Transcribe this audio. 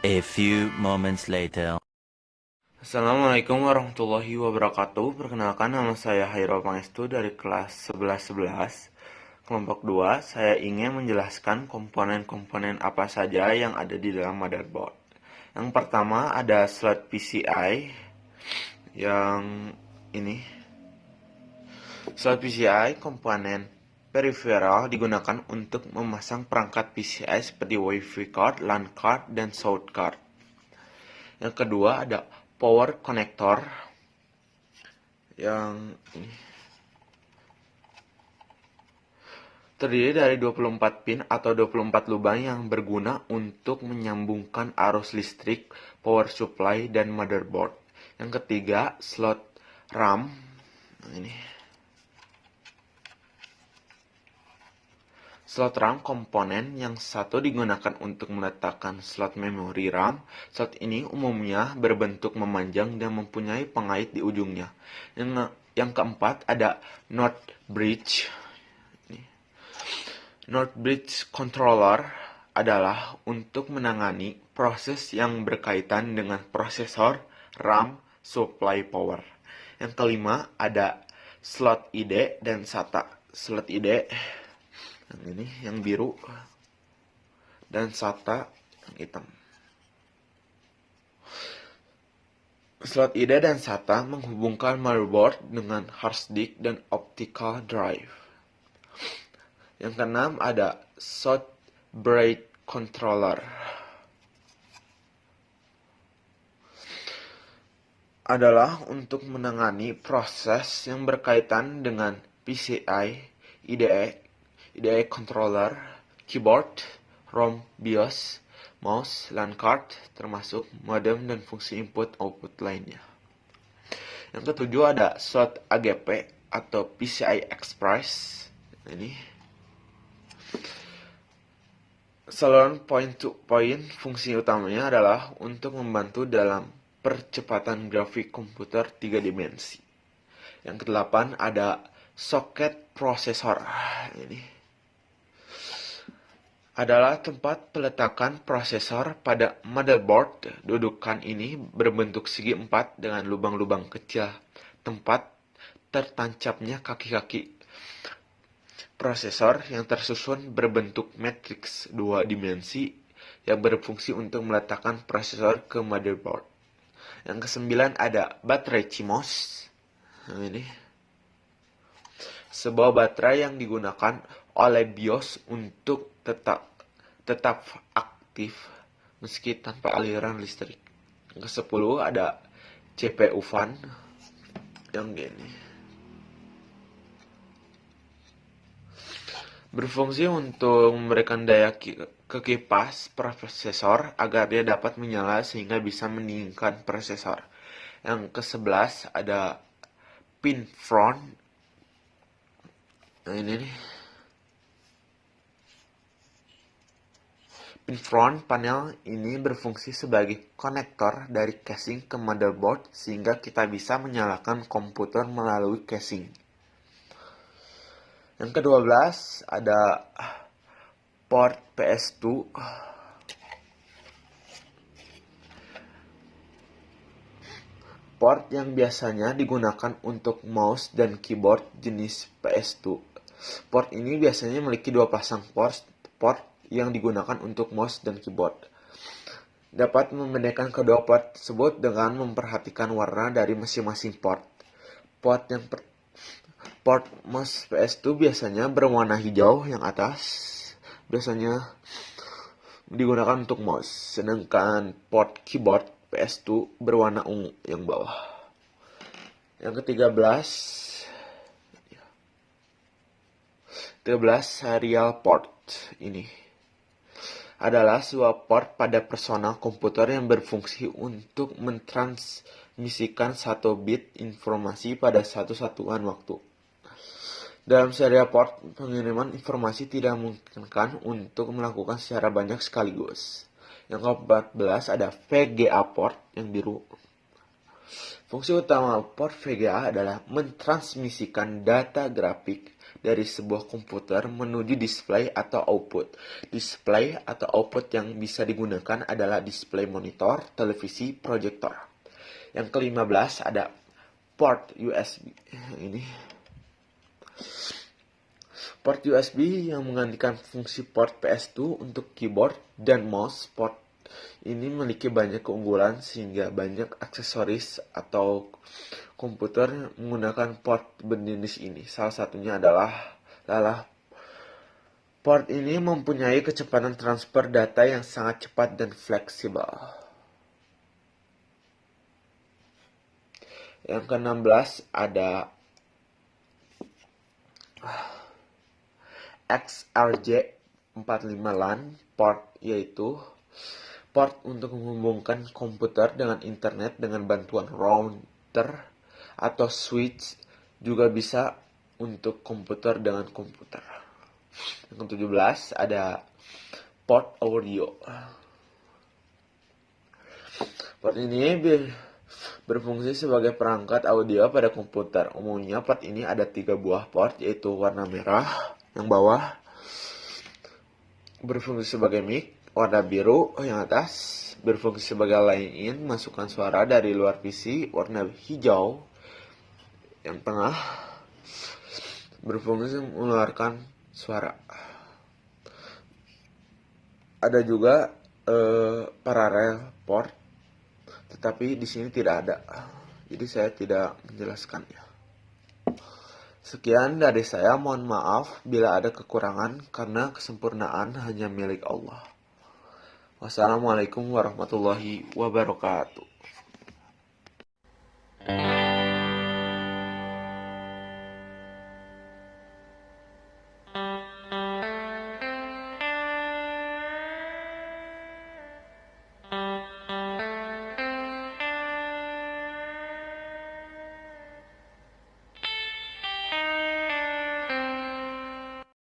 A few moments later. Assalamualaikum warahmatullahi wabarakatuh. Perkenalkan, nama saya Hairul Pangestu dari kelas 1111. Kelompok 2, saya ingin menjelaskan komponen-komponen apa saja yang ada di dalam motherboard. Yang pertama ada slot PCI yang ini. Slot PCI komponen peripheral digunakan untuk memasang perangkat PCI seperti WiFi card, LAN card, dan sound card. Yang kedua ada power connector yang ini terdiri dari 24 pin atau 24 lubang yang berguna untuk menyambungkan arus listrik, power supply, dan motherboard. Yang ketiga, slot RAM. Ini slot RAM komponen yang satu digunakan untuk meletakkan slot memori RAM. Slot ini umumnya berbentuk memanjang dan mempunyai pengait di ujungnya. Yang keempat ada NOT bridge. NOT bridge controller adalah untuk menangani proses yang berkaitan dengan prosesor, RAM, supply power. Yang kelima ada slot ID dan SATA. Slot ID yang ini yang biru dan SATA yang hitam. Slot ID dan SATA menghubungkan motherboard dengan hard disk dan optical drive. Yang keenam ada short braid controller. Adalah untuk menangani proses yang berkaitan dengan PCI, IDE controller, keyboard, ROM, BIOS, mouse, LAN card, termasuk modem dan fungsi input-output lainnya. Yang ketujuh ada slot AGP atau PCI Express. Ini saluran point-to-point fungsi utamanya adalah untuk membantu dalam percepatan grafik komputer 3 dimensi. Yang kedelapan ada soket prosesor. Ini adalah tempat peletakan prosesor pada motherboard. Dudukan ini berbentuk segi empat dengan lubang-lubang kecil, tempat tertancapnya kaki-kaki prosesor yang tersusun berbentuk matriks 2 dimensi yang berfungsi untuk meletakkan prosesor ke motherboard. Yang kesembilan ada baterai CMOS. Ini sebuah baterai yang digunakan oleh BIOS untuk tetap aktif meski tanpa aliran listrik. Yang ke-10 ada CPU fan yang gini. Berfungsi untuk memberikan daya ke kipas prosesor agar dia dapat menyala sehingga bisa mendinginkan prosesor. Yang ke-11 ada pin front. Nah ini nih. Pin front panel ini berfungsi sebagai konektor dari casing ke motherboard sehingga kita bisa menyalakan komputer melalui casing. Yang ke-12 ada port PS2. Port yang biasanya digunakan untuk mouse dan keyboard jenis PS2. Port ini biasanya memiliki dua pasang port yang digunakan untuk mouse dan keyboard. Dapat membedakan kedua port tersebut dengan memperhatikan warna dari masing-masing port. Port mouse PS2 biasanya berwarna hijau yang atas, biasanya digunakan untuk mouse, sedangkan port keyboard PS2 berwarna ungu yang bawah. Yang ke-13 serial port ini adalah sebuah port pada personal komputer yang berfungsi untuk mentransmisikan satu bit informasi pada satu satuan waktu. Dalam serial port, pengiriman informasi tidak memungkinkan untuk melakukan secara banyak sekaligus. Yang ke-14 ada VGA port yang biru. Fungsi utama port VGA adalah mentransmisikan data grafik dari sebuah komputer menuju display atau output. Display atau output yang bisa digunakan adalah display monitor, televisi, proyektor. Yang ke-15 ada port USB. Ini port USB yang menggantikan fungsi port PS2 untuk keyboard dan mouse. Port ini memiliki banyak keunggulan sehingga banyak aksesoris atau komputer menggunakan port berjenis ini. Salah satunya adalah port ini mempunyai kecepatan transfer data yang sangat cepat dan fleksibel. Yang ke-16 ada XRJ45 LAN port, yaitu port untuk menghubungkan komputer dengan internet dengan bantuan router atau switch, juga bisa untuk komputer dengan komputer. Yang ke-17 ada port audio. Port ini berfungsi sebagai perangkat audio pada komputer. Umumnya port ini ada 3 buah port, yaitu warna merah yang bawah berfungsi sebagai mic, warna biru yang atas berfungsi sebagai line-in, masukkan suara dari luar PC, warna hijau yang tengah berfungsi mengeluarkan suara. Ada juga parallel port, tetapi di sini tidak ada, jadi saya tidak menjelaskannya. Sekian dari saya, mohon maaf bila ada kekurangan karena kesempurnaan hanya milik Allah. Wassalamualaikum warahmatullahi wabarakatuh.